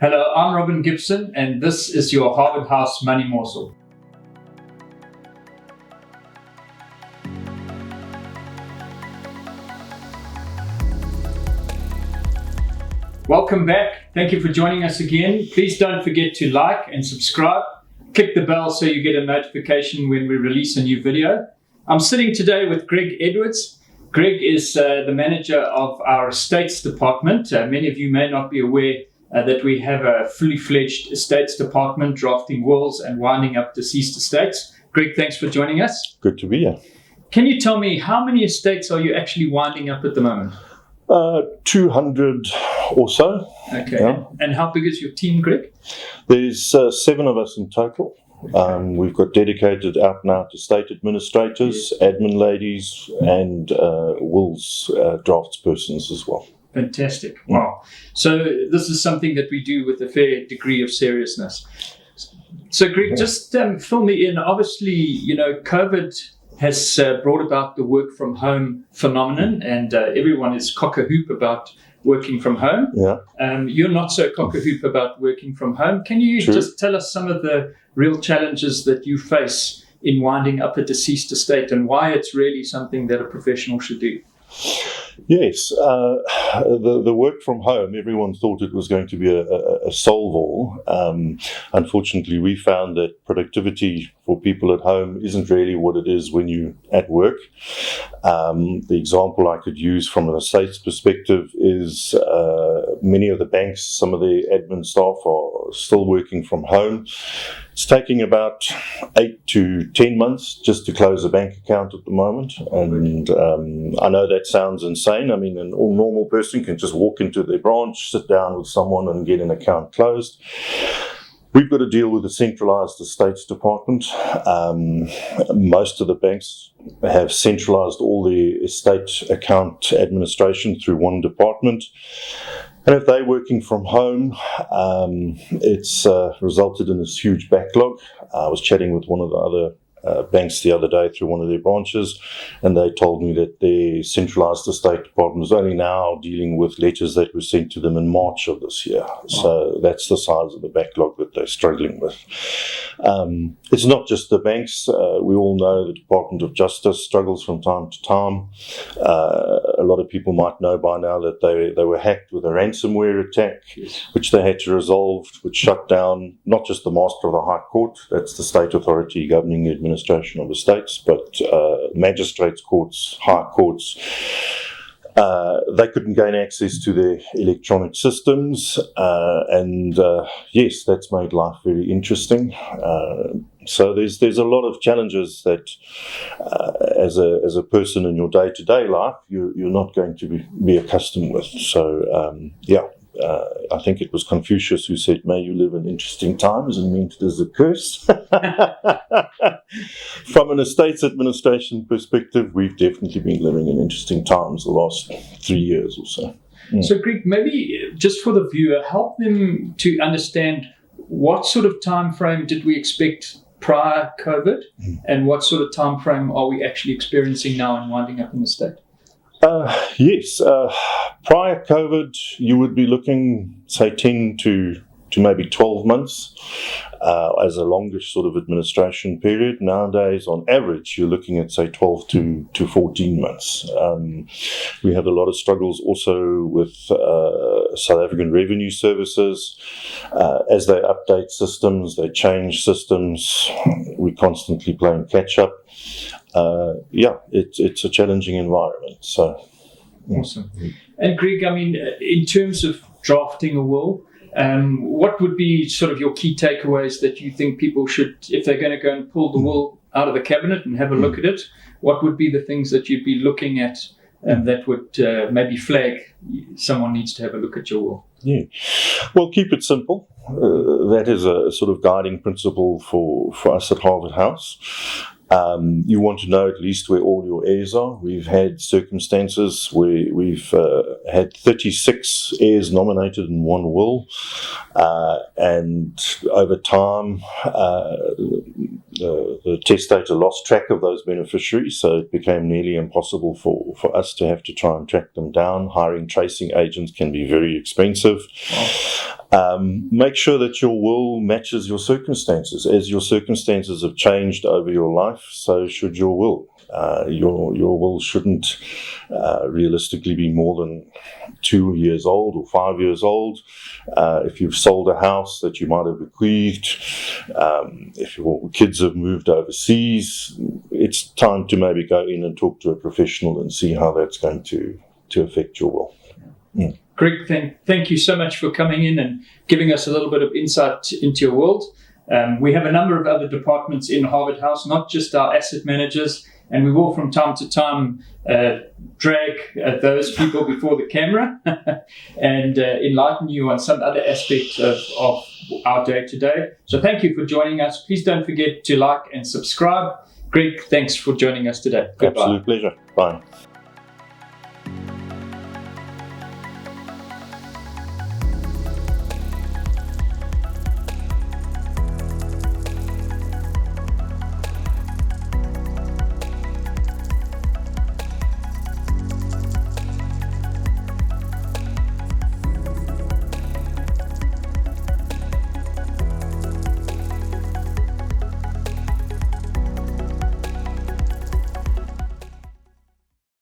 Hello, I'm Robin Gibson, and this is your Harvard House Money Morsel. Welcome back. Thank you for joining us again. Please don't forget to like and subscribe. Click the bell so you get a notification when we release a new video. I'm sitting today with Greg Edwards. Greg is the manager of our estates department. Many of you may not be aware that we have a fully fledged estates department drafting wills and winding up deceased estates. Greg, thanks for joining us. Good to be here. Can you tell me how many estates are you actually winding up at the moment? 200 or so. Okay. Yeah. And how big is your team, Greg? There's 7 of us in total. We've got dedicated out-and-out estate administrators, admin ladies, and wills draftspersons as well. Fantastic. Wow. So this is something that we do with a fair degree of seriousness. So Greg, just fill me in. Obviously, COVID has brought about the work from home phenomenon, and everyone is cock-a-hoop about working from home. Yeah. You're not so cock-a-hoop about working from home. Can you just tell us some of the real challenges that you face in winding up a deceased estate and why it's really something that a professional should do? Yes, the work from home, everyone thought it was going to be a solve-all. Unfortunately, we found that productivity for people at home isn't really what it is when you're at work. The example I could use from an estates perspective is many of the banks, some of the admin staff are still working from home. It's taking about 8 to 10 months just to close a bank account at the moment. And I know that sounds insane. I mean, an all normal person can just walk into their branch, sit down with someone and get an account closed. We've got to deal with a centralized estates department. Most of the banks have centralized all the estate account administration through one department. And if they're working from home, it's resulted in this huge backlog. I was chatting with one of the other banks the other day through one of their branches, and they told me that their centralized estate department is only now dealing with letters that were sent to them in March of this year. Wow. So that's the size of the backlog that they're struggling with. It's not just the banks. We all know the Department of Justice struggles from time to time. A lot of people might know by now that they were hacked with a ransomware attack, which they had to resolve, which shut down not just the Master of the High Court, that's the state authority governing the administration of estates, but magistrates' courts, high courts. They couldn't gain access to their electronic systems, and yes, that's made life very interesting. So there's a lot of challenges that, as a person in your day-to-day life, you're not going to be accustomed with. So I think it was Confucius who said, "May you live in interesting times," and meant it as a curse. From an estates administration perspective, we've definitely been living in interesting times the last 3 years or so. So, Greg, maybe just for the viewer, help them to understand what sort of time frame did we expect prior COVID, and what sort of time frame are we actually experiencing now in winding up an estate? Yes. Prior COVID, you would be looking, say, 10 to maybe 12 months as a longish sort of administration period. Nowadays, on average, you're looking at, say, 12 to 14 months. We have a lot of struggles also with South African Revenue Services. As they update systems, they change systems. We're constantly playing catch-up. It's a challenging environment. So, awesome. And Greg, I mean, in terms of drafting a will, what would be sort of your key takeaways that you think people should, if they're going to go and pull the will out of the cabinet and have a look at it, what would be the things that you'd be looking at that would maybe flag someone needs to have a look at your will? Yeah. Well, keep it simple. That is a sort of guiding principle for us at Harvard House. You want to know at least where all your heirs are. We've had circumstances where we've had 36 heirs nominated in one will, and over time the testator lost track of those beneficiaries, so it became nearly impossible for us to have to try and track them down. Hiring tracing agents can be very expensive. Make sure that your will matches your circumstances. As your circumstances have changed over your life, so should your will. Your will shouldn't realistically be more than 2 years old or 5 years old. If you've sold a house that you might have bequeathed, if your kids have moved overseas, it's time to maybe go in and talk to a professional and see how that's going to affect your will. Greg, thank you so much for coming in and giving us a little bit of insight into your world. We have a number of other departments in Harvard House, not just our asset managers, and we will from time to time drag those people before the camera and enlighten you on some other aspects of our day-to-day. So thank you for joining us. Please don't forget to like and subscribe. Greg, thanks for joining us today. Goodbye. Absolute pleasure. Bye.